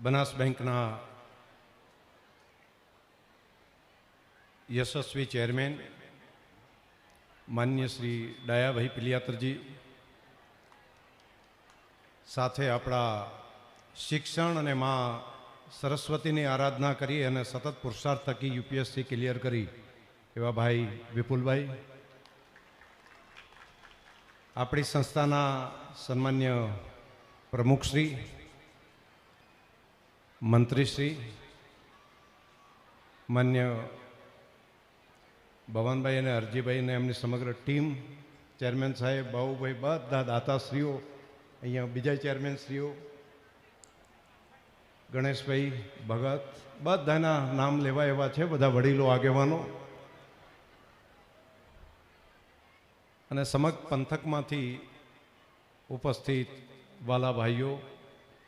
બનાસ બેંકના યશસ્વી ચેરમેન માન્ય શ્રી ડાયાભાઈ પિલિયાતરજી, સાથે આપણા શિક્ષણ અને માં સરસ્વતીની આરાધના કરી અને સતત પુરુષાર્થ થકી યુપીએસસી ક્લિયર કરી એવા ભાઈ વિપુલભાઈ, આપણી સંસ્થાના સન્માન્ય પ્રમુખશ્રી, મંત્રીશ્રી, માન્ય ભવનભાઈ અને હરજીભાઈ અને એમની સમગ્ર ટીમ, ચેરમેન સાહેબ, બાબુભાઈ, બધા દાતાશ્રીઓ, અહીંયા બીજા ચેરમેનશ્રીઓ, ગણેશભાઈ, ભગત, બધાના નામ લેવા એવા છે, બધા વડીલો, આગેવાનો અને સમગ્ર પંથકમાંથી ઉપસ્થિત વાલા ભાઈઓ,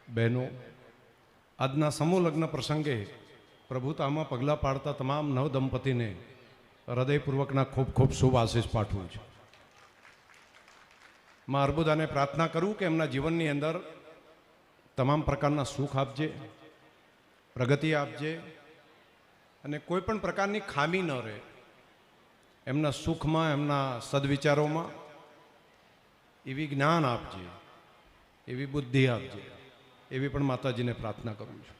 બહેનો, આજના સમૂહ લગ્ન પ્રસંગે પ્રભુતામાં પગલાં પાડતા તમામ નવ દંપતીને હૃદયપૂર્વકના ખૂબ ખૂબ શુભ આશીષ પાઠવું છું. માં અર્બુદાને પ્રાર્થના કરું કે એમના જીવનની અંદર તમામ પ્રકારના સુખ આપજે, પ્રગતિ આપજે અને કોઈ પણ પ્રકારની ખામી ન રહે. એમના સુખમાં, એમના સદવિચારોમાં એવી જ્ઞાન આપજે, એવી બુદ્ધિ આપજે, એવી પણ માતાજીને પ્રાર્થના કરું છું.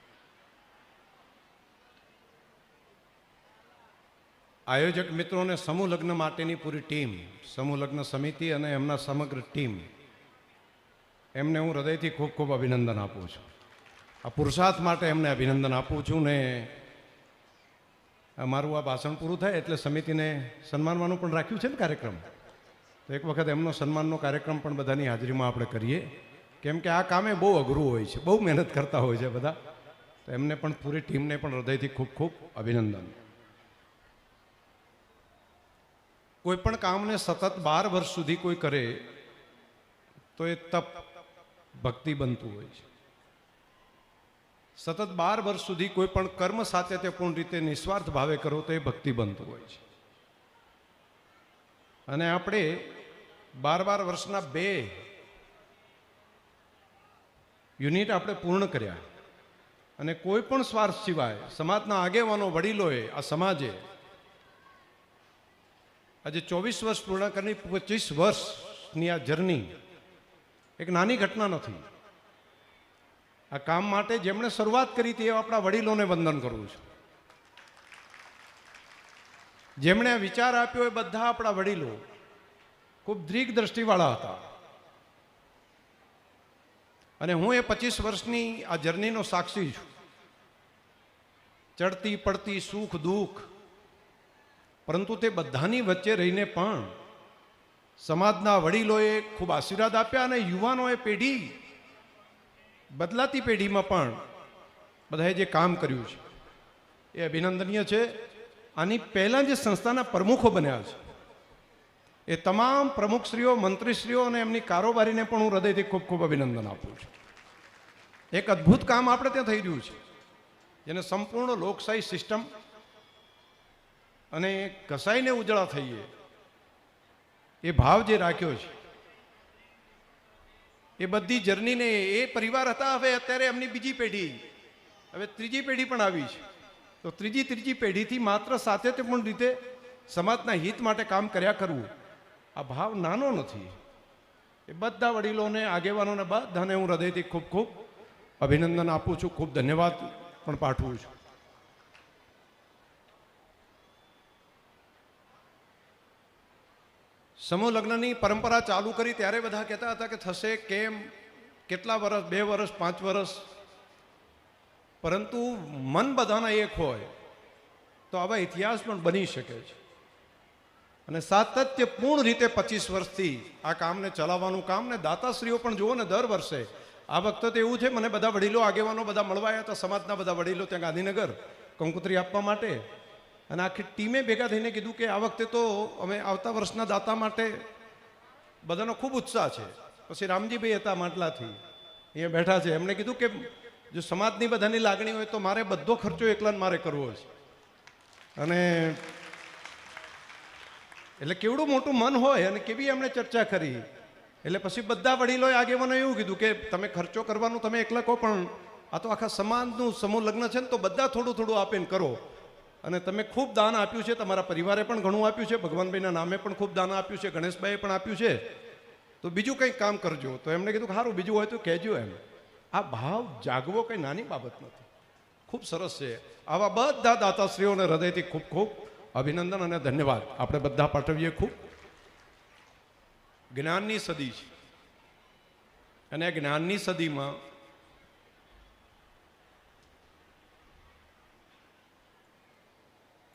આયોજક મિત્રોને સમૂહ લગ્ન માટેની પૂરી ટીમ, સમૂહ લગ્ન સમિતિ અને એમના સમગ્ર ટીમ, એમને હું હૃદયથી ખૂબ ખૂબ અભિનંદન આપું છું. આ પુરુષાર્થ માટે એમને અભિનંદન આપું છું. ને મારું આ ભાષણ પૂરું થાય એટલે સમિતિને સન્માનવાનું પણ રાખ્યું છે ને કાર્યક્રમ, તો એક વખત એમનો સન્માનનો કાર્યક્રમ પણ બધાની હાજરીમાં આપણે કરીએ, કેમ કે આ કામે બહુ અઘરું હોય છે, બહુ મહેનત કરતા હોય છે બધા. તો એમને પણ, પૂરી ટીમને પણ હૃદયથી ખૂબ ખૂબ અભિનંદન. કોઈ પણ કામને સતત 12 વર્ષ સુધી કોઈ કરે તો એ તપ ભક્તિ બનતું હોય છે. સતત 12 વર્ષ સુધી કોઈ પણ કર્મ સાતત્યપૂર્ણ રીતે નિસ્વાર્થ ભાવે કરો તો એ ભક્તિ બનતું હોય છે. અને આપણે 12 વર્ષના 2 યુનિટ આપણે પૂર્ણ કર્યા અને કોઈ પણ સ્વાર્થ સિવાય સમાજના આગેવાનો, વડીલોએ, આ સમાજે આજે 24 વર્ષ પૂર્ણ કરી 25 વર્ષની આ જર્ની એક નાની ઘટના નથી. આ કામ માટે જેમણે શરૂઆત કરી હતી એ આપણા વડીલોને વંદન કરું છું. જેમણે આ વિચાર આપ્યો એ બધા આપણા વડીલો ખૂબ દીર્ઘ દ્રષ્ટિવાળા હતા. અને હું એ 25 વર્ષની આ જર્નીનો સાક્ષી છું. ચડતી પડતી, સુખ દુઃખ, પરંતુ તે બધાની વચ્ચે રહીને પણ સમાજના વડીલોએ ખૂબ આશીર્વાદ આપ્યા અને યુવાનોએ, પેઢી, બદલાતી પેઢીમાં પણ બધાએ જે કામ કર્યું છે એ અભિનંદનીય છે. આની પહેલાં જે સંસ્થાના પ્રમુખો બન્યા છે એ તમામ પ્રમુખશ્રીઓ, મંત્રીશ્રીઓ અને એમની કારોબારીને પણ હું હૃદયથી ખૂબ ખૂબ અભિનંદન આપું છું. એક અદ્ભુત કામ આપણે ત્યાં થઈ રહ્યું છે, જેને સંપૂર્ણ લોકશાહી સિસ્ટમ અને ઘસાઈને ઉજળા થઈએ એ ભાવ જે રાખ્યો છે એ બધી જર્નીને, એ પરિવાર હતા, હવે અત્યારે એમની બીજી પેઢી, હવે ત્રીજી પેઢી પણ આવી છે. તો ત્રીજી પેઢીથી માત્ર સાતત્યપૂર્ણ રીતે સમાજના હિત માટે કામ કર્યા કરવું, આ ભાવ નાનો નથી. એ બધા વડીલોને, આગેવાનોને, બધાને હું હૃદયથી ખૂબ ખૂબ અભિનંદન આપું છું, ખૂબ ધન્યવાદ પણ પાઠવું છું. સમૂહ લગ્નની પરંપરા ચાલુ કરી ત્યારે બધા કહેતા હતા કે થશે કેમ, કેટલા વર્ષ, 2 વર્ષ, 5 વર્ષ, પરંતુ મન બધાના એક હોય તો આવા ઇતિહાસ પણ બની શકે છે. અને સાતત્યપૂર્ણ રીતે 25 વર્ષથી આ કામને ચલાવવાનું કામ, ને દાતાશ્રીઓ પણ જુઓ ને, દર વર્ષે આ વખતે તો એવું છે, મને બધા વડીલો, આગેવાનો બધા મળવા આવ્યા હતા, સમાજના બધા વડીલો ત્યાં ગાંધીનગર કંકોત્રી આપવા માટે. અને આખી ટીમે ભેગા થઈને કીધું કે આ વખતે તો અમે આવતા વર્ષના દાતા માટે બધાનો ખૂબ ઉત્સાહ છે. પછી રામજીભાઈ હતા માટલાથી, અહીંયા બેઠા છે, એમણે કીધું કે જો સમાજની બધાની લાગણી હોય તો મારે બધો ખર્ચો એકલાને મારે કરવો છે. અને એટલે કેવડું મોટું મન હોય અને કેવી એમણે ચર્ચા કરી. એટલે પછી બધા વડીલોએ, આગેવાનોએ એવું કીધું કે તમે ખર્ચો કરવાનું તમે એકલા કહો, પણ આ તો આખા સમાજનું સમૂહ લગ્ન છે ને, તો બધા થોડું થોડું આપીને કરો. અને તમે ખૂબ દાન આપ્યું છે, તમારા પરિવારે પણ ઘણું આપ્યું છે, ભગવાનભાઈના નામે પણ ખૂબ દાન આપ્યું છે, ગણેશભાઈએ પણ આપ્યું છે, તો બીજું કંઈક કામ કરજો. તો એમણે કીધું કે સારું, બીજું હોય તો કહેજો એમ. આ ભાવ જાગવો કંઈ નાની બાબત નથી, ખૂબ સરસ છે. આવા બધા દાતાશ્રીઓને હૃદયથી ખૂબ ખૂબ અભિનંદન અને ધન્યવાદ આપણે બધા પાઠવીએ. ખૂબ જ્ઞાનની સદી છે, અને આ જ્ઞાનની સદીમાં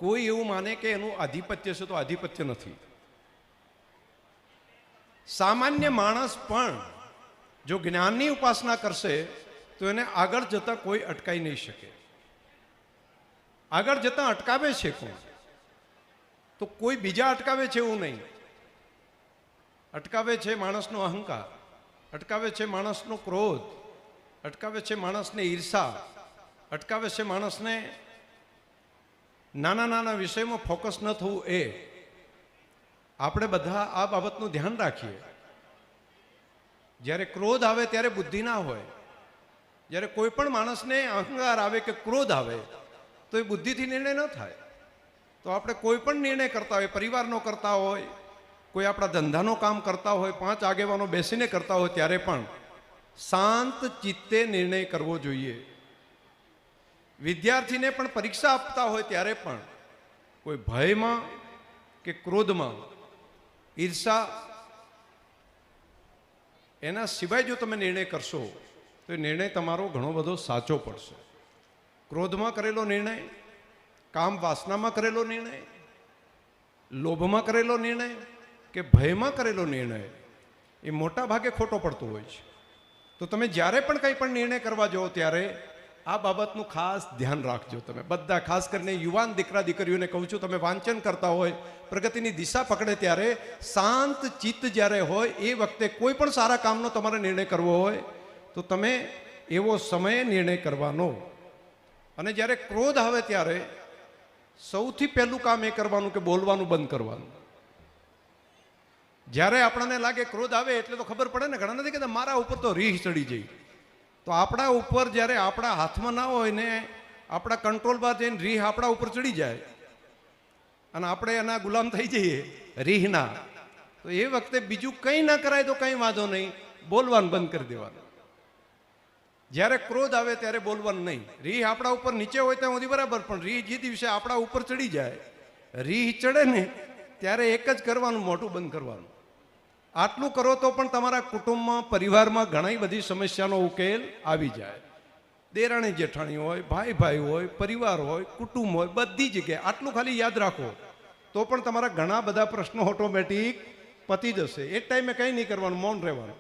કોઈ એવું માને કે એનું આધિપત્ય છે, તો આધિપત્ય નથી. સામાન્ય માણસ પણ જો જ્ઞાનની ઉપાસના કરશે તો એને આગળ જતા કોઈ અટકાઈ નહીં શકે. આગળ જતા અટકાવે છે કોણ? તો કોઈ બીજા અટકાવે છે એવું નહીં. અટકાવે છે માણસનો અહંકાર, અટકાવે છે માણસનો ક્રોધ, અટકાવે છે માણસને ઈર્ષા, અટકાવે છે માણસને નાના નાના વિષયમાં ફોકસ ન થવું. એ આપણે બધા આ બાબતનું ધ્યાન રાખીએ. જ્યારે ક્રોધ આવે ત્યારે બુદ્ધિ ના હોય. જ્યારે કોઈ પણ માણસને અહંકાર આવે કે ક્રોધ આવે તો એ બુદ્ધિથી નિર્ણય ન થાય. તો આપણે કોઈ પણ નિર્ણય કરતા હોય, પરિવારનો કરતા હોય, કોઈ આપણા ધંધાનો કામ કરતા હોય, 5 આગેવાનો બેસીને કરતા હોય, ત્યારે પણ શાંત ચિત્તે નિર્ણય કરવો જોઈએ. વિદ્યાર્થીને પણ પરીક્ષા આપતા હોય ત્યારે પણ કોઈ ભયમાં કે ક્રોધમાં, ઈર્ષા, એના સિવાય જો તમે નિર્ણય કરશો તો એ નિર્ણય તમારો ઘણો બધો સાચો પડશે. ક્રોધમાં કરેલો નિર્ણય, કામ વાસનામાં કરેલો નિર્ણય, લોભમાં કરેલો નિર્ણય કે ભયમાં કરેલો નિર્ણય એ મોટા ભાગે ખોટો પડતો હોય છે. તો તમે જ્યારે પણ કંઈ પણ નિર્ણય કરવા જાઓ ત્યારે આ બાબતનું ખાસ ધ્યાન રાખજો. તમે બધા, ખાસ કરીને યુવાન દીકરા દીકરીઓને કહું છું, તમે વાંચન કરતા હોય, પ્રગતિની દિશા પકડે ત્યારે શાંત ચિત્ત જ્યારે હોય એ વખતે કોઈ પણ સારા કામનો તમારે નિર્ણય કરવો હોય તો તમે એવો સમયે નિર્ણય કરવાનો. અને જ્યારે ક્રોધ આવે ત્યારે સૌથી પહેલું કામ એ કરવાનું કે બોલવાનું બંધ કરવાનું. જ્યારે આપણને લાગે ક્રોધ આવે એટલે તો ખબર પડે ને, ઘણા નથી કહેતા મારા ઉપર તો રીહ ચડી જાય. તો આપણા ઉપર જ્યારે આપણા હાથમાં ના હોય ને આપણા કંટ્રોલ બહાર જઈને રીહ આપણા ઉપર ચડી જાય અને આપણે એના ગુલામ થઈ જઈએ રીહના, તો એ વખતે બીજું કંઈ ના કરાય તો કંઈ વાંધો નહીં, બોલવાનું બંધ કરી દેવાનું. જ્યારે ક્રોધ આવે ત્યારે બોલવાનું નહીં. રીહ આપણા ઉપર નીચે હોય ત્યાં સુધી બરાબર, પણ રીહ જે દિવસે આપણા ઉપર ચડી જાય, રીહ ચડે ને ત્યારે એક જ કરવાનું, મોઢું બંધ કરવાનું. આટલું કરો તો પણ તમારા કુટુંબમાં, પરિવારમાં ઘણી બધી સમસ્યાનો ઉકેલ આવી જાય. દેરાણી જેઠાણી હોય, ભાઈ ભાઈ હોય, પરિવાર હોય, કુટુંબ હોય, બધી જગ્યાએ આટલું ખાલી યાદ રાખો તો પણ તમારા ઘણા બધા પ્રશ્નો ઓટોમેટિક પતી જશે. એ ટાઈમે કંઈ નહીં કરવાનું, મૌન રહેવાનું.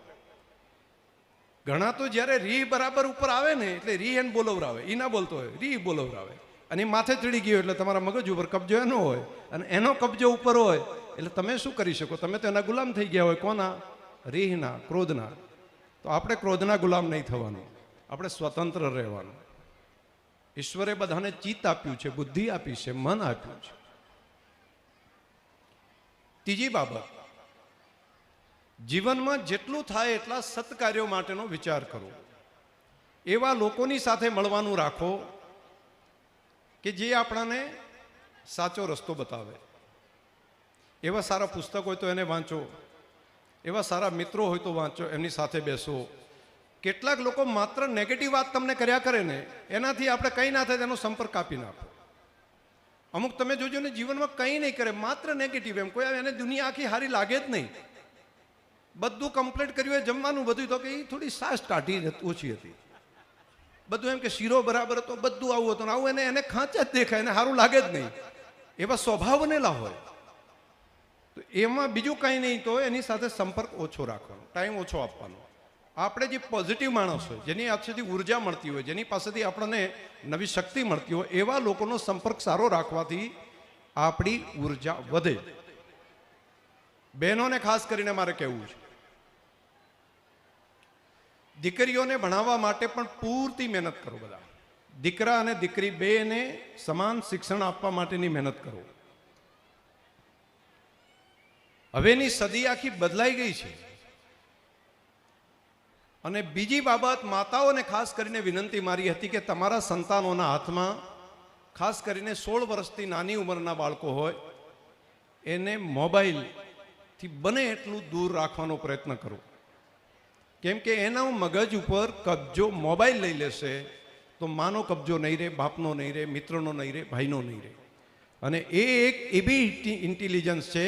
ઘણા તો જ્યારે રીહ બરાબર ઉપર આવે ને એટલે રીહ એને બોલવરાવે, એ ના બોલતો હોય, રીહ બોલવરાવે, અને માથે ચડી ગયો એટલે તમારા મગજ ઉપર કબજો એનો હોય, અને એનો કબજો ઉપર હોય એટલે તમે શું કરી શકો? તમે તો એના ગુલામ થઈ ગયા હોય. કોના? રીહના, ક્રોધના. તો આપણે ક્રોધના ગુલામ નહીં થવાનું, આપણે સ્વતંત્ર રહેવાનું. ઈશ્વરે બધાને ચિત્ત આપ્યું છે, બુદ્ધિ આપી છે, મન આપ્યું છે. ત્રીજી બાબત, જીવનમાં જેટલું થાય એટલા સત્કાર્યો માટેનો વિચાર કરો. એવા લોકોની સાથે મળવાનું રાખો કે જે આપણને સાચો રસ્તો બતાવે. એવા સારા પુસ્તક હોય તો એને વાંચો, એવા સારા મિત્રો હોય તો વાંચો, એમની સાથે બેસો. કેટલાક લોકો માત્ર નેગેટિવ વાત તમને કર્યા કરે ને, એનાથી આપણે કંઈ ના થાય તેનો સંપર્ક કાપી નાખો. અમુક તમે જોજો ને જીવનમાં કંઈ નહીં કરે, માત્ર નેગેટિવ. એમ કોઈ એને દુનિયા આખી હારી લાગે જ નહીં. બધું કમ્પ્લીટ કર્યું હોય, જમવાનું બધું, તો કે એ થોડી સાસ કાઢી ઓછી હતી, બધું એમ કે શીરો બરાબર હતો, બધું આવું હતું, આવું એને ખાંચા જ દેખાય, એને સારું લાગે જ નહીં. એવા સ્વભાવ બનેલા હોય તો એમાં બીજું કંઈ નહીં, તો એની સાથે સંપર્ક ઓછો રાખવાનો, ટાઈમ ઓછો આપવાનો. આપણે જે પોઝિટિવ માણસ હોય, જેની પાસેથી ઉર્જા મળતી હોય, જેની પાસેથી આપણને નવી શક્તિ મળતી હોય, એવા લોકોનો સંપર્ક સારો રાખવાથી આપણી ઉર્જા વધે. બહેનોને ખાસ કરીને મારે કહેવું છે, દીકરીઓને ભણાવવા માટે પણ પૂરતી મહેનત કરો. બધા દીકરા અને દીકરી બેને સમાન શિક્ષણ આપવા માટેની મહેનત કરો. હવેની સદી આખી બદલાઈ ગઈ છે. અને બીજી બાબત, માતાઓને ખાસ કરીને વિનંતી મારી હતી કે તમારા સંતાનોના હાથમાં, ખાસ કરીને 16 વર્ષથી નાની ઉંમરના બાળકો હોય, એને મોબાઈલથી બને એટલું દૂર રાખવાનો પ્રયત્ન કરો. કેમ કે એના મગજ ઉપર કબજો મોબાઈલ લઈ લેશે તો માનો કબજો નહીં રહે, બાપનો નહીં રહે, મિત્રનો નહીં રહે, ભાઈનો નહીં રહે. અને એ એક એવી ઇન્ટેલિજન્સ છે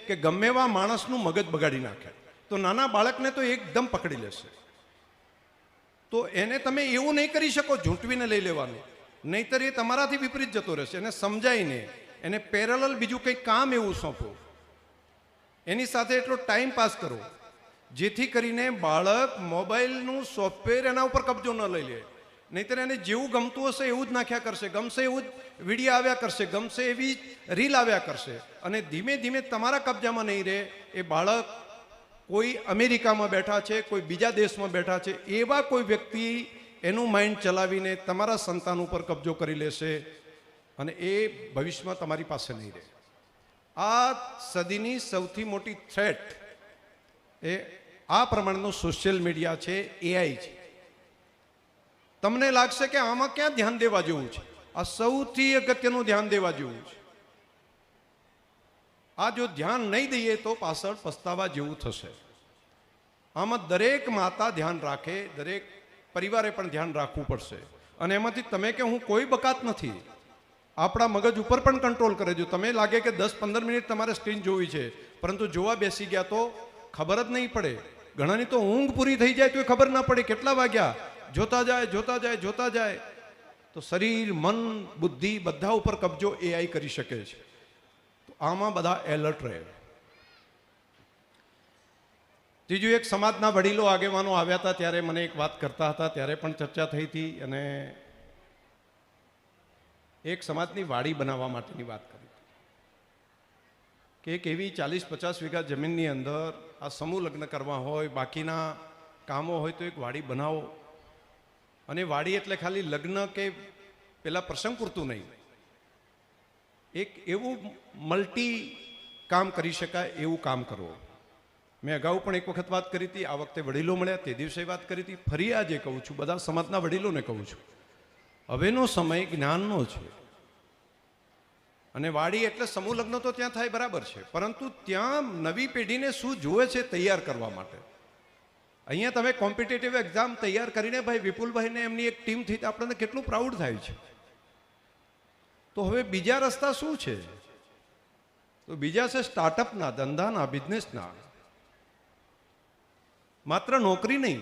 કે ગમે એવા માણસનું મગજ બગાડી નાખે. તો નાના બાળકને તો એકદમ પકડી લેશે. તો એને તમે એવું નહીં કરી શકો ઝૂંટવીને લઈ લેવાનું, નહીંતર એ તમારાથી વિપરીત જતો રહેશે. એને સમજાઈને એને પેરેલલ બીજું કંઈક કામ એવું સોંપો, એની સાથે એટલો ટાઈમ પાસ કરો જેથી કરીને બાળક મોબાઈલનું સોફ્ટવેર એના ઉપર કબજો ન લઈ લે. નહીંતર એને જેવું ગમતું હશે એવું જ નાખ્યા કરશે, ગમશે એવું જ વિડીયો આવ્યા કરશે, ગમશે એવી રીલ આવ્યા કરશે, અને ધીમે ધીમે તમારા કબજામાં નહીં રહે. એ બાળક કોઈ અમેરિકામાં બેઠા છે, કોઈ બીજા દેશમાં બેઠા છે, એવા કોઈ વ્યક્તિ એનું માઇન્ડ ચલાવીને તમારા સંતાન ઉપર કબજો કરી લેશે અને એ ભવિષ્યમાં તમારી પાસે નહીં રહે. આ સદીની સૌથી મોટી થ્રેટ એ આ પ્રમાણેનું સોશિયલ મીડિયા છે, એઆઈ છે. તમને લાગશે કે આમાં ક્યાં ધ્યાન દેવા જેવું છે? આ સૌથી અગત્યનું ધ્યાન દેવા જેવું છે. આ જો ધ્યાન નહીં દઈએ તો પાછળ પસ્તાવા જેવું થશે. આમાં દરેક માતા ધ્યાન રાખે, દરેક પરિવારે પણ ધ્યાન રાખવું પડશે. અને એમાંથી તમે કે હું કોઈ બકાત નથી, આપણા મગજ ઉપર પણ કંટ્રોલ કરે. જો તમે લાગે કે 10-15 મિનિટ તમારે સ્ક્રીન જોવી છે, પરંતુ જોવા બેસી ગયા તો ખબર જ નહીં પડે. ઘણાની તો ઊંઘ પૂરી થઈ જાય તો ખબર ના પડે કેટલા વાગ્યા. જોતા જાય તો શરીર, મન, બુદ્ધિ બધા ઉપર કબજો એઆઈ કરી શકે છે. તો આમાં બધા એલર્ટ રહે. ત્રીજું, એક સમાજના વડીલો, આગેવાનો આવ્યા હતા ત્યારે મને એક વાત કરતા હતા, ત્યારે પણ ચર્ચા થઈ હતી, અને એક સમાજની વાડી બનાવવા માટેની વાત કરી કે એક એવી 40-50 વીઘા જમીનની અંદર આ સમૂહ લગ્ન કરવા હોય, બાકીના કામો હોય તો એક વાડી બનાવો. અને વાડી એટલે ખાલી લગ્ન કે પેલા પ્રસંગ પૂરતું નહીં, એક એવું મલ્ટી કામ કરી શકાય એવું કામ કરો. મેં અગાઉ પણ એક વખત વાત કરી હતી, આ વખતે વડીલો મળ્યા તે દિવસે વાત કરી હતી, ફરી આજે કહું છું, બધા સમાજના વડીલોને કહું છું, હવેનો સમય જ્ઞાનનો છે. અને વાડી એટલે સમૂહ લગ્ન તો ત્યાં થાય બરાબર છે, પરંતુ ત્યાં નવી પેઢીને શું જુએ છે તૈયાર કરવા માટે. અહીંયા તમે કોમ્પિટિટિવ એક્ઝામ તૈયાર કરીને ભાઈ વિપુલભાઈને એમની એક ટીમ થઈ, આપણને કેટલું પ્રાઉડ થાય છે. તો હવે બીજા રસ્તા શું છે? તો બીજા છે સ્ટાર્ટઅપના, ધંધાના, બિઝનેસના. માત્ર નોકરી નહીં,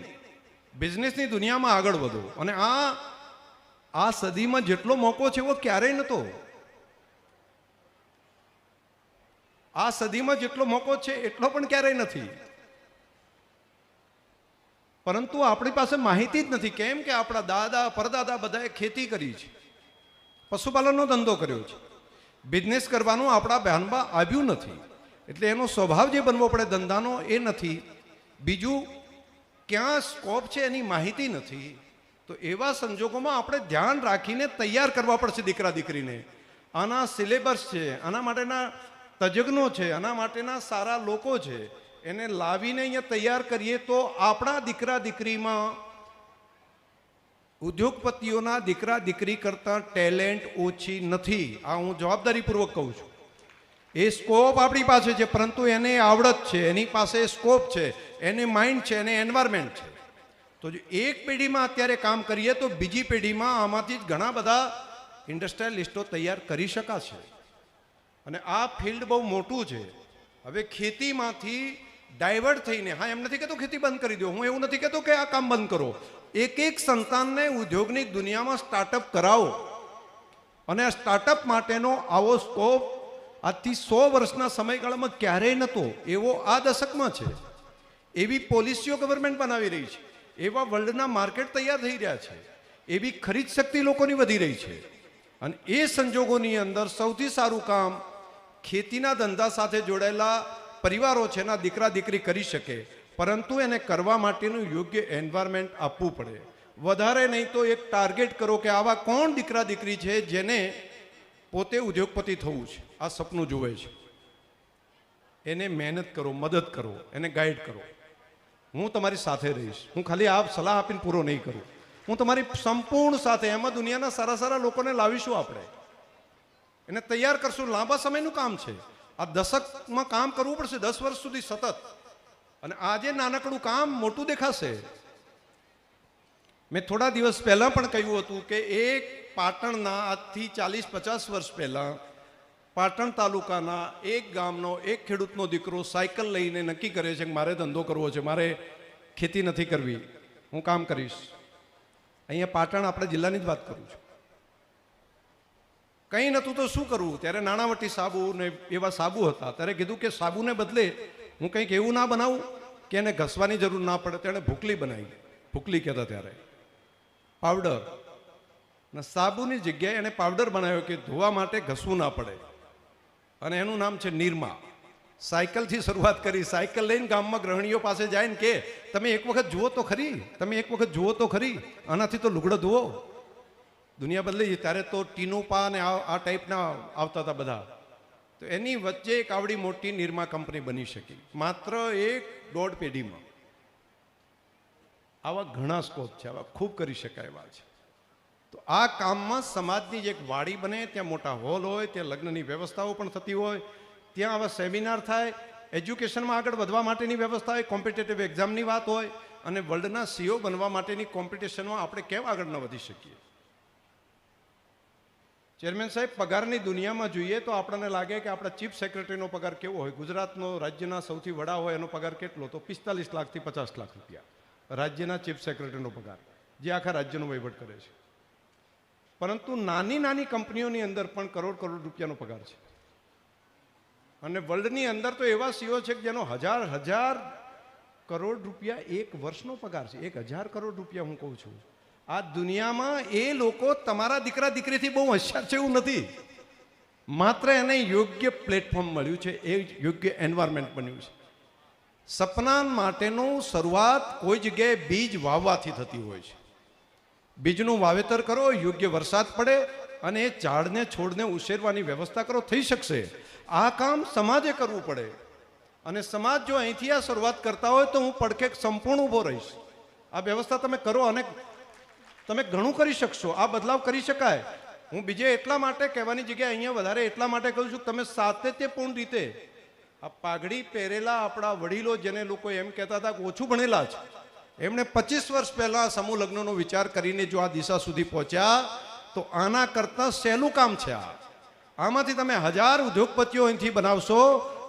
બિઝનેસની દુનિયામાં આગળ વધો. અને આ સદીમાં જેટલો મોકો છે એવો ક્યારેય નહોતો. આ સદીમાં જેટલો મોકો છે એટલો પણ ક્યારેય નથી. પરંતુ આપણી પાસે માહિતી જ નથી. કેમ કે આપણા દાદા પરદાદા બધાએ ખેતી કરી છે, પશુપાલનનો ધંધો કર્યો છે, બિઝનેસ કરવાનું આપણા ધ્યાનમાં આવ્યું નથી. એટલે એનો સ્વભાવ જે બનવો પડે ધંધાનો એ નથી. બીજું, ક્યાં સ્કોપ છે એની માહિતી નથી. તો એવા સંજોગોમાં આપણે ધ્યાન રાખીને તૈયાર કરવા પડશે દીકરા દીકરીને. આના સિલેબસ છે, આના માટેના તજજ્ઞો છે, આના માટેના સારા લોકો છે, એને લાવીને અહીંયા તૈયાર કરીએ તો આપણા દીકરા દીકરીમાં ઉદ્યોગપતિઓના દીકરા દીકરી કરતાં ટેલેન્ટ ઓછી નથી. આ હું જવાબદારીપૂર્વક કહું છું. એ સ્કોપ આપણી પાસે છે, પરંતુ એને આવડત છે, એની પાસે સ્કોપ છે, એને માઇન્ડ છે, એને એન્વાયરમેન્ટ છે. તો જો એક પેઢીમાં અત્યારે કામ કરીએ તો બીજી પેઢીમાં આમાંથી જ ઘણા બધા ઇન્ડસ્ટ્રીયલિસ્ટો તૈયાર કરી શકાશે. અને આ ફિલ્ડ બહુ મોટું છે. હવે ખેતીમાંથી ડાયવર્ટ થઈને, હા એમ નથી કહેતો ખેતી બંધ કરી દો, હું એવું નથી કહેતો કે આ કામ બંધ કરો. એક સંતાનને ઉદ્યોગની દુનિયામાં સ્ટાર્ટઅપ કરાવો. અને આ સ્ટાર્ટઅપ માટેનો આવો સ્કોપ આજથી 100 વર્ષના સમયગાળામાં ક્યારેય નહોતો, એવો આ દશકમાં છે. એવી પોલિસીઓ ગવર્મેન્ટ બનાવી રહી છે, એવા વર્લ્ડના માર્કેટ તૈયાર થઈ રહ્યા છે, એવી ખરીદ શક્તિ લોકોની વધી રહી છે. અને એ સંજોગોની અંદર સૌથી સારું કામ ખેતીના ધંધા સાથે જોડાયેલા પરિવારો છે એના દીકરા દીકરી કરી શકે, પરંતુ એને કરવા માટેનું યોગ્ય એન્વાયરમેન્ટ આપવું પડે. વધારે નહીં તો એક ટાર્ગેટ કરો કે આવા કોણ દીકરા દીકરી છે જેને પોતે ઉદ્યોગપતિ થવું છે, આ સપનું જુએ છે. એને મહેનત કરો, મદદ કરો, એને ગાઈડ કરો. હું તમારી સાથે રહીશ. હું ખાલી આ સલાહ આપીને પૂરો નહીં કરું. હું તમારી સંપૂર્ણ સાથે, એમાં દુનિયાના સારા સારા લોકોને લાવીશું, આપણે એને તૈયાર કરશું. લાંબા સમયનું કામ છે. આ દશકમાં કામ કરવું પડશે, 10 વર્ષ સુધી સતત. અને આજે નાનકડું કામ મોટું દેખાશે. મેં થોડા દિવસ પહેલાં પણ કહ્યું હતું કે એક પાટણના, આજથી 40-50 વર્ષ પહેલાં પાટણ તાલુકાના એક ગામનો એક ખેડૂતનો દીકરો સાયકલ લઈને નક્કી કરે છે કે મારે ધંધો કરવો છે, મારે ખેતી નથી કરવી, હું કામ કરીશ. અહીંયા પાટણ આપણા જિલ્લાની જ વાત કરું છું. કંઈ નહોતું તો શું કરવું? ત્યારે નાણાવટી સાબુ ને એવા સાબુ હતા. ત્યારે કીધું કે સાબુને બદલે હું કંઈક એવું ના બનાવું કે એને ઘસવાની જરૂર ના પડે. તેણે ભૂકલી બનાવી. ભૂકલી કહેતા ત્યારે પાવડર. ને સાબુની જગ્યાએ એને પાવડર બનાવ્યો કે ધોવા માટે ઘસવું ના પડે. અને એનું નામ છે નિરમા. સાયકલથી શરૂઆત કરી. સાયકલ લઈને ગામમાં ગૃહિણીઓ પાસે જાય ને કે તમે એક વખત જુઓ તો ખરી, તમે એક વખત જુઓ તો ખરી, આનાથી તો લુગડો ધુઓ. દુનિયા બદલી. ત્યારે તો ટીનુપા ને આ ટાઈપના આવતા હતા બધા. તો એની વચ્ચે એક આવડી મોટી નિરમા કંપની બની શકી માત્ર 1-1.5 પેઢીમાં. આવા ઘણા સ્કોપ છે, આવા ખૂબ કરી શકાય એવા છે. તો આ કામમાં સમાજની જે એક વાડી બને, ત્યાં મોટા હોલ હોય, ત્યાં લગ્નની વ્યવસ્થાઓ પણ થતી હોય, ત્યાં આવા સેમિનાર થાય, એજ્યુકેશનમાં આગળ વધવા માટેની વ્યવસ્થા હોય, કોમ્પિટેટિવ એક્ઝામની વાત હોય, અને વર્લ્ડના સીઓ બનવા માટેની કોમ્પિટિશનમાં આપણે કેમ આગળ ન વધી શકીએ? ચેરમેન સાહેબ, પગારની દુનિયામાં જોઈએ તો આપણને લાગે કે આપણા ચીફ સેક્રેટરીનો પગાર કેવો હોય? ગુજરાતનો રાજ્યના સૌથી વડા હોય એનો પગાર કેટલો? તો 45 લાખથી 50 લાખ રૂપિયા રાજ્યના ચીફ સેક્રેટરીનો પગાર, જે આખા રાજ્યનો વહીવટ કરે છે. પરંતુ નાની નાની કંપનીઓની અંદર પણ કરોડ રૂપિયાનો પગાર છે. અને વર્લ્ડની અંદર તો એવા સીઓ છે કે જેનો હજાર કરોડ રૂપિયા એક વર્ષનો પગાર છે. 1000 કરોડ રૂપિયા હું કહું છું. આ દુનિયામાં એ લોકો તમારા દીકરા દીકરીથી બહુ હોશિયાર છે એવું નથી. માત્ર એને યોગ્ય પ્લેટફોર્મ મળ્યું છે, એ યોગ્ય એન્વાયરમેન્ટ બન્યું છે. સપના માટેનું શરૂઆત કોઈ જગ્યાએ બીજ વાવવાથી થતી હોય છે. બીજનું વાવેતર કરો, યોગ્ય વરસાદ પડે અને એ ઝાડને છોડને ઉછેરવાની વ્યવસ્થા કરો, થઈ શકશે. આ કામ સમાજે કરવું પડે. અને સમાજ જો અહીંથી આ શરૂઆત કરતા હોય તો હું પડખે સંપૂર્ણ ઊભો રહીશ. આ વ્યવસ્થા તમે કરો અને તમે ઘણું કરી શકશો. આ બદલાવ કરી શકાય. હું બીજે એટલા માટે કહેવાની જગ્યાએ અહીંયા વધારે એટલા માટે કહું છું કે તમે સાતત્યપૂર્ણ રીતે આ પાઘડી પહેરેલા આપણા વડીલો, જેને લોકો એમ કહેતા હતા કે ઓછું ભણેલા છે, એમણે 25 વર્ષ પહેલા સમૂહ લગ્નનો વિચાર કરીને જો આ દિશા સુધી પહોંચ્યા તો આના કરતાં સહેલું કામ છે આ. આમાંથી તમે 1000 ઉદ્યોગપતિઓ અહીંથી બનાવશો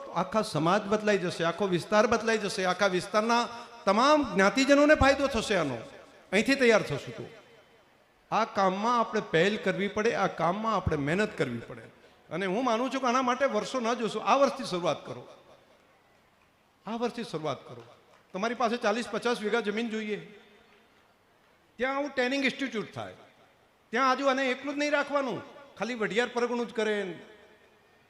તો આખા સમાજ બદલાઈ જશે, આખો વિસ્તાર બદલાઈ જશે, આખા વિસ્તારના તમામ જ્ઞાતિજનોને ફાયદો થશે આનો. અહીંથી તૈયાર થશું તો આ કામમાં આપણે પહેલ કરવી પડે, આ કામમાં આપણે મહેનત કરવી પડે. અને હું માનું છું કે આના માટે વર્ષો ન જોશો, આ વર્ષથી શરૂઆત કરો. આ વર્ષથી શરૂઆત કરો. તમારી પાસે 40-50 વીઘા જમીન જોઈએ, ત્યાં આવું ટ્રેનિંગ ઇન્સ્ટિટ્યૂટ થાય. ત્યાં આજુ આને એકલું જ નહીં રાખવાનું, ખાલી વઢિયાર પરગણું જ કરે,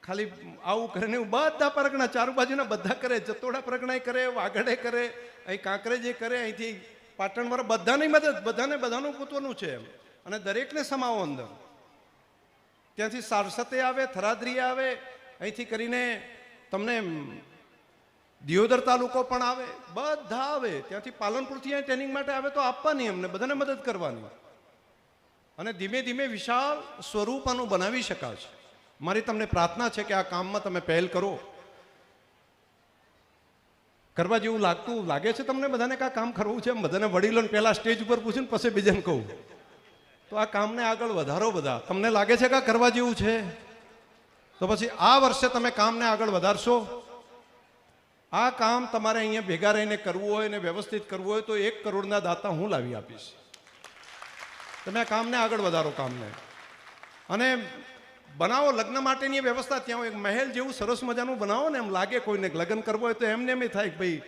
ખાલી આવું કરે ને બધા પરગણા, ચારુ બાજુના બધા કરે, જતોડા પરગણા કરે, વાગડે કરે, અહીં કાંકરેજે કરે, અહીંથી પાટણવાળા બધાની મદદ, બધાનું પોતાનું છે એમ. અને દરેકને સમાવો અંદર. ત્યાંથી સારસતે આવે, થરાદરી આવે, અહીંથી કરીને તમને દિયોદર તાલુકો પણ આવે, બધા આવે. ત્યાંથી પાલનપુરથી અહીં ટ્રેનિંગ માટે આવે તો આપવાની, એમને બધાને મદદ કરવાની. અને ધીમે ધીમે વિશાળ સ્વરૂપનું બનાવી શકાશે. મારી તમને પ્રાર્થના છે કે આ કામમાં તમે પહેલ કરો. કરવા જેવું લાગે છે તમને બધાને કે આ કામ કરવું છે? બધાને વડીલોને પહેલા સ્ટેજ ઉપર પૂછીને પછી બીજાને કહું તો આ કામને આગળ વધારો. બધા તમને લાગે છે કે આ કરવા જેવું છે? તો પછી આ વર્ષે તમે કામને આગળ વધારશો. આ કામ તમારે અહીંયા ભેગા રહીને કરવું હોય ને વ્યવસ્થિત કરવું હોય તો 1 કરોડના દાતા હું લાવી આપીશ. તમે આ કામને આગળ વધારો, કામને. અને બનાવો લગ્ન માટેની વ્યવસ્થા. ત્યાં એક મહેલ જેવું સરસ મજાનું બનાવો ને, એમ લાગે કોઈને લગ્ન કરવો હોય તો એમને એમ થાય કે ભાઈ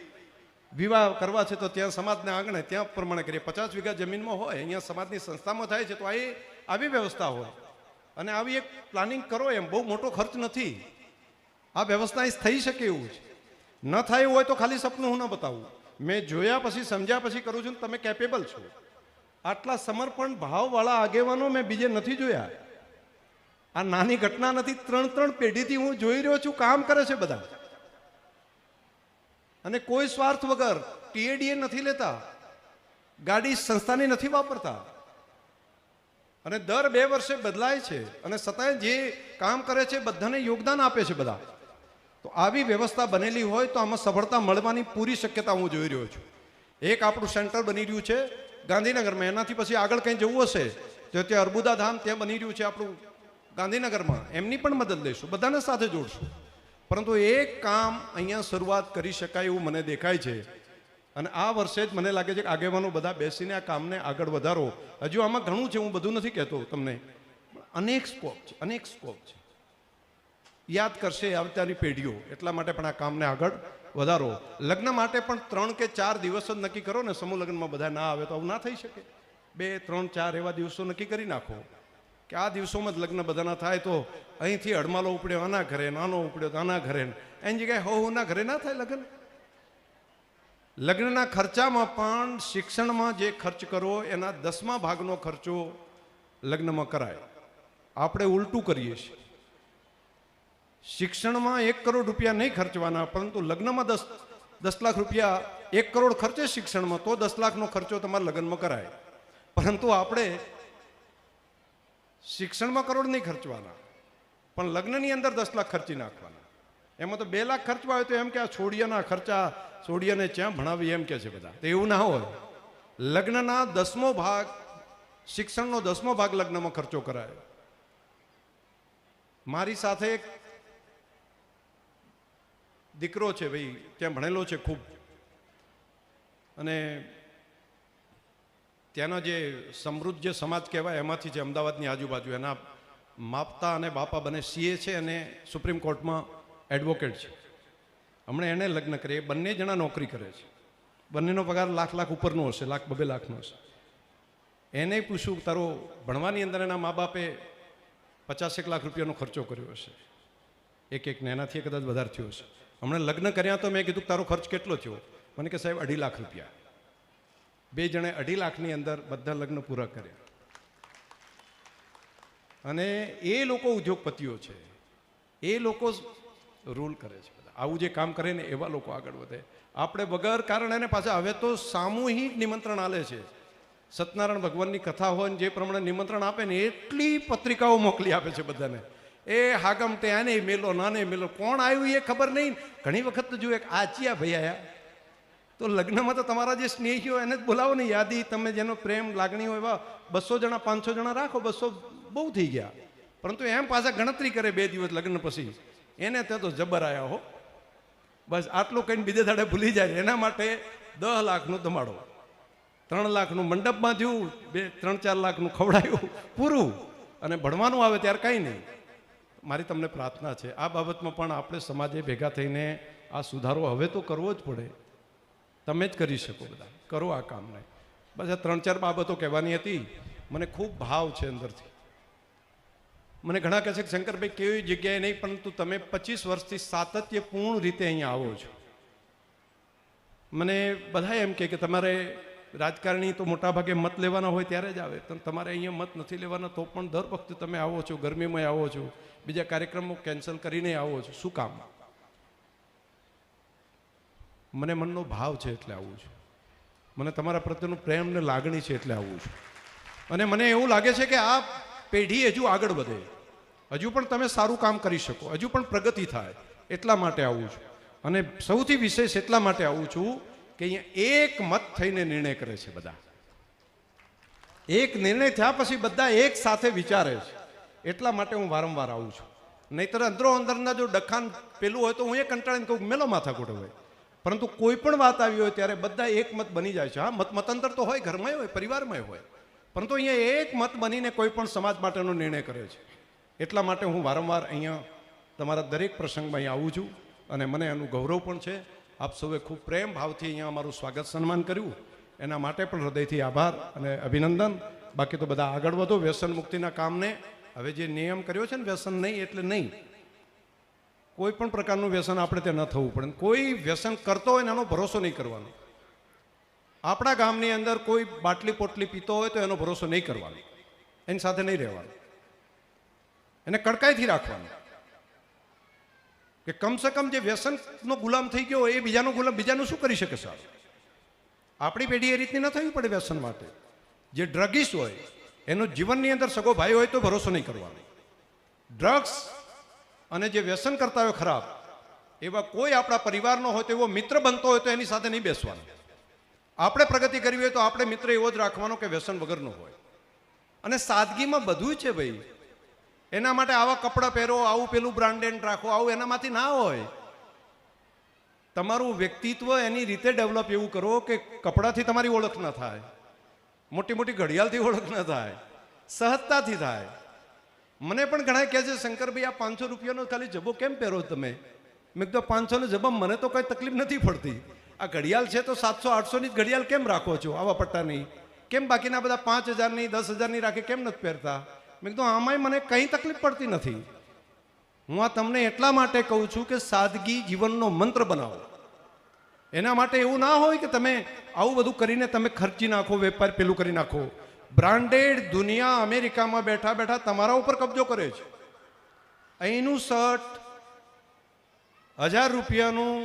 વિવાહ કરવા છે તો ત્યાં સમાજના આંગણે ત્યાં પ્રમાણે કરીએ. 50 વીઘા જમીનમાં હોય, અહીંયા સમાજની સંસ્થામાં થાય છે તો આવી વ્યવસ્થા હોય. અને આવી એક પ્લાનિંગ કરો. એમ બહુ મોટો ખર્ચ નથી. આ વ્યવસ્થા થઈ શકે એવું છે. ન થાય હોય તો ખાલી સપનું હું ન બતાવું. મેં જોયા પછી, સમજ્યા પછી કરું છું. તમે કેપેબલ છો. આટલા સમર્પણ ભાવવાળા આગેવાનો મેં બીજે નથી જોયા. આ નાની ઘટના નથી. 3 પેઢીથી હું જોઈ રહ્યો છું, કામ કરે છે બધા. અને કોઈ સ્વાર્થ વગર ટીએડીએ નથી લેતા, ગાડી સંસ્થાની નથી વાપરતા, અને દર 2 વર્ષે બદલાય છે, અને છતાંય જે કામ કરે છે બધાને યોગદાન આપે છે બધા. તો આવી વ્યવસ્થા બનેલી હોય તો આમાં સફળતા મળવાની પૂરી શક્યતા હું જોઈ રહ્યો છું. એક આપણું સેન્ટર બની રહ્યું છે ગાંધીનગરમાં, એનાથી પછી આગળ કંઈ જવું હશે તો ત્યાં અર્બુદા ધામ ત્યાં બની રહ્યું છે આપણું ગાંધીનગરમાં, એમની પણ મદદ લઈશું, બધાને સાથે જોડશું. પરંતુ એક કામ અહીંયા શરૂઆત કરી શકાય એવું મને દેખાય છે, અને આ વર્ષે જ મને લાગે છે કે આગેવાનો બધા બેસીને આ કામને આગળ વધારો. હજુ આમાં ઘણું છે, હું બધું નથી કહેતો તમને, અનેક સ્કોપ છે, અનેક સ્કોપ છે. યાદ કરશે આવતાની પેઢીઓ, એટલા માટે પણ આ કામને આગળ વધારો. લગ્ન માટે પણ 3 કે 4 દિવસ જ નક્કી કરો ને, સમૂહ લગ્નમાં બધા ના આવે તો આવું ના થઈ શકે. 2, 3, 4 એવા દિવસો નક્કી કરી નાખો કે આ દિવસોમાં જ લગ્ન બધાના થાય. તો અહીંથી અડમાલો ઉપડ્યો આના ઘરે, નાનો ઉપડ્યો આના ઘરે, એની જગ્યાએ હોના ઘરે ના થાય લગ્ન. લગ્નના ખર્ચામાં પણ શિક્ષણમાં જે ખર્ચ કરો એના 10મા ભાગનો ખર્ચો લગ્નમાં કરાય. આપણે ઉલટું કરીએ છીએ. શિક્ષણમાં 1 કરોડ રૂપિયા નહીં ખર્ચવાના, પરંતુ લગ્નમાં 10 લાખ રૂપિયા, 1 કરોડ ખર્ચે શિક્ષણમાં તો 10 લાખનો ખર્ચો તમારા લગ્નમાં કરાય. પરંતુ આપણે શિક્ષણમાં કરોડ નહીં ખર્ચવાના, પણ લગ્નની અંદર 10 લાખ ખર્ચી નાખવાના. એમાં તો 2 લાખ ખર્ચવા હોય તો એમ કે આ છોડિયાના ખર્ચા, છોડિયાને ક્યાં ભણાવી એમ કે છે બધા. તો એવું ના હોય. લગ્નના 10મો ભાગ, શિક્ષણનો 10મો ભાગ લગ્નમાં ખર્ચો કરાય. મારી સાથે એક દીકરો છે ભાઈ, ત્યાં ભણેલો છે ખૂબ, અને ત્યાંનો જે સમૃદ્ધ જે સમાજ કહેવાય એમાંથી છે, અમદાવાદની આજુબાજુ. એના માપતા અને બાપા બંને સીએ છે અને સુપ્રીમ કોર્ટમાં એડવોકેટ છે. હમણાં એણે લગ્ન કરે, બંને જણા નોકરી કરે છે, બંનેનો પગાર લાખ ઉપરનો હશે, 1,00,000-2 લાખનો હશે. એને પૂછ્યું તારો ભણવાની અંદર એના મા બાપે 50 લાખ રૂપિયાનો ખર્ચો કર્યો હશે, એક એનાથી કદાચ વધારે થયો હશે. હમણાં લગ્ન કર્યા તો મેં કીધું તારો ખર્ચ કેટલો થયો? મને કે સાહેબ 2.5 લાખ રૂપિયા. 2 જણે 2.5 લાખની અંદર બધા લગ્ન પૂરા કર્યા. અને એ લોકો ઉદ્યોગપતિઓ છે, એ લોકો રૂલ કરે છે. આવું જે કામ કરે ને એવા લોકો આગળ વધે. આપણે વગર કારણ એને પાછા હવે તો સામૂહિક નિમંત્રણ આલે છે. સત્યનારાયણ ભગવાનની કથા હોય ને જે પ્રમાણે નિમંત્રણ આપે ને એટલી પત્રિકાઓ મોકલી આપે છે બધાને. એ હાગમ તે આને મેલો, નાને મેલો, કોણ આવ્યું એ ખબર નહીં. ઘણી વખત તો જો એક આચિયા ભાઈ આયા, તો લગ્નમાં તો તમારા જે સ્નેહીઓ એને જ બોલાવો ને, યાદી, તમે જેનો પ્રેમ લાગણી હોય એવા 200 જણા 500 જણા રાખો, 200 બહુ થઈ ગયા. પરંતુ એમ પાછા ગણતરી કરે 2 દિવસ લગ્ન પછી, એને તે તો જબર આયા હો, બસ આટલું કહીને બીજે દાડે ભૂલી જાય. એના માટે 10 લાખનું ધમાડો, 3 લાખનું મંડપમાં થયું, 3-4 લાખનું ખવડાયું, પૂરું. અને ભણવાનું આવે ત્યારે કાંઈ નહીં. મારી તમને પ્રાર્થના છે આ બાબતમાં પણ આપણે સમાજે ભેગા થઈને આ સુધારો હવે તો કરવો જ પડે. તમે જ કરી શકો, બધા કરો આ કામને. બસ આ 3-4 બાબતો કહેવાની હતી. મને ખૂબ ભાવ છે અંદરથી. મને ઘણા કહે છે કે શંકરભાઈ કેવી જગ્યાએ નહીં, પરંતુ તમે 25 વર્ષથી સાતત્યપૂર્ણ રીતે અહીંયા આવો છો. મને બધા એમ કે તમારે રાજકારણી તો મોટાભાગે મત લેવાના હોય ત્યારે જ આવે, તમારે અહીંયા મત નથી લેવાના તો પણ દર વખતે તમે આવો છો, ગરમીમાં આવો છો, બીજા કાર્યક્રમો કેન્સલ કરીને આવો છો. શું કામ? મને મનનો ભાવ છે એટલે આવું છું. મને તમારા પ્રત્યેનું પ્રેમ ને લાગણી છે એટલે આવું છું. અને મને એવું લાગે છે કે આ પેઢી હજુ આગળ વધે, હજુ પણ તમે સારું કામ કરી શકો, હજુ પણ પ્રગતિ થાય, એટલા માટે આવું છું. અને સૌથી વિશેષ એટલા માટે આવું છું કે અહીંયા એક મત થઈને નિર્ણય કરે છે બધા. એક નિર્ણય થયા પછી બધા એક સાથે વિચારે છે, એટલા માટે હું વારંવાર આવું છું. નહીતર અંદરો અંદરના જો ડખાન પેલું હોય તો હું એ કંટાળીને કહું મેલો માથાકૂટ હોય. પરંતુ કોઈ પણ વાત આવી હોય ત્યારે બધા એક મત બની જાય છે. હા, મતાંતર તો હોય, ઘરમાં હોય, પરિવારમાં હોય, પરંતુ અહીંયા એક મત બનીને કોઈ પણ સમાજ માટેનો નિર્ણય કરે છે. એટલા માટે હું વારંવાર અહીંયા તમારા દરેક પ્રસંગમાં અહીંયા આવું છું અને મને એનું ગૌરવ પણ છે. આપ સૌએ ખૂબ પ્રેમ ભાવથી અહીંયા અમારું સ્વાગત સન્માન કર્યું, એના માટે પણ હૃદયથી આભાર અને અભિનંદન. બાકી તો બધા આગળ વધો વ્યસન મુક્તિના કામને. હવે જે નિયમ કર્યો છે ને, વ્યસન નહીં એટલે નહીં, કોઈ પણ પ્રકારનું વ્યસન આપણે ત્યાં ન થવું પડે. કોઈ વ્યસન કરતો હોય ને એનો ભરોસો નહીં કરવાનો. આપણા ગામની અંદર કોઈ બાટલી પોટલી પીતો હોય તો એનો ભરોસો નહીં કરવાનો, એની સાથે નહીં રહેવાનું, એને કડકાઈથી રાખવાનું કે કમસે કમ જે વ્યસનનો ગુલામ થઈ ગયો એ બીજાનો ગુલામ બીજાનું શું કરી શકે સાહેબ? આપણી પેઢી એ રીતની ન થવી પડે વ્યસન માટે. જે ડ્રગિસ્ટ હોય એનો જીવનની અંદર સગો ભાઈ હોય તો ભરોસો નહીં કરવાનો. ડ્રગ્સ અને જે વ્યસન કરતા હોય ખરાબ, એવા કોઈ આપણા પરિવારનો હોય તો એવો મિત્ર બનતો હોય તો એની સાથે નહીં બેસવાનો. આપણે પ્રગતિ કરવી હોય તો આપણે મિત્ર એવો જ રાખવાનો કે વ્યસન વગરનો હોય. અને સાદગીમાં બધું છે ભાઈ. એના માટે આવા કપડાં પહેરો, આવું પેલું બ્રાન્ડેડ રાખો, આવું એનામાંથી ના હોય. તમારું વ્યક્તિત્વ એની રીતે ડેવલપ એવું કરો કે કપડાથી તમારી ઓળખ ન થાય, મોટી મોટી ઘડિયાળથી ઓળખ ન થાય, સહજતાથી થાય. મને પણ ઘણા કહે છે, શંકરભાઈ આ 500 રૂપિયાનો ખાલી જબ્બો કેમ પહેરો તમે? મેં કીધું 500 નો જબ્બા મને તો કઈ તકલીફ નથી પડતી. આ ઘડિયાળ છે તો 700-800 ની ઘડિયાળ કેમ રાખો છો આવા પટ્ટાની? કેમ બાકીના બધા 5000ની 10,000ની રાખી કેમ નથી પહેરતા? મેં કીધું આમાંય મને કંઈ તકલીફ પડતી નથી. હું આ તમને એટલા માટે કહું છું કે સાદગી જીવનનો મંત્ર બનાવો. એના માટે એવું ના હોય કે તમે આવું બધું કરીને તમે ખર્ચી નાખો, વેપાર પેલું કરી નાખો. બ્રાન્ડેડ દુનિયા અમેરિકામાં બેઠા બેઠા તમારા ઉપર કબજો કરે છે. અહીંનું શર્ટ 1000 રૂપિયાનું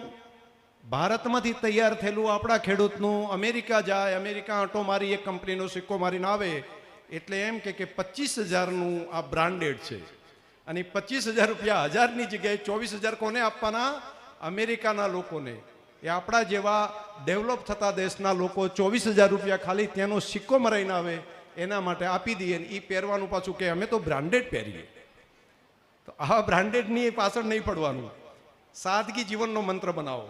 ભારતમાંથી તૈયાર થયેલું આપણા ખેડૂતનું અમેરિકા જાય, અમેરિકા આંટો મારી એક કંપનીનો સિક્કો મારીને આવે એટલે એમ કે 25,000નું આ બ્રાન્ડેડ છે. અને 25,000 રૂપિયા 1000ની જગ્યાએ 24,000 કોને આપવાના? અમેરિકાના લોકોને. એ આપણા જેવા ડેવલપ થતા દેશના લોકો 24,000 રૂપિયા ખાલી ત્યાંનો સિક્કો મરાઈને આવે એના માટે આપી દઈએ. એ પહેરવાનું પાછું કે અમે તો બ્રાન્ડેડ પહેરીએ. તો આ બ્રાન્ડેડની પાછળ નહીં પડવાનું. સાદગી જીવનનો મંત્ર બનાવો.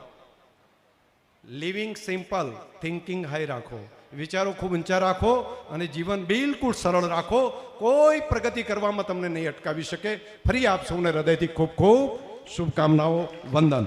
લિવિંગ સિમ્પલ, થિંકિંગ હાઈ રાખો, વિચારો ખૂબ ઊંચા રાખો અને જીવન બિલકુલ સરળ રાખો. કોઈ પ્રગતિ કરવામાં તમને નહીં અટકાવી શકે. ફરી આપ સૌને હૃદયથી ખૂબ ખૂબ શુભકામનાઓ. વંદન.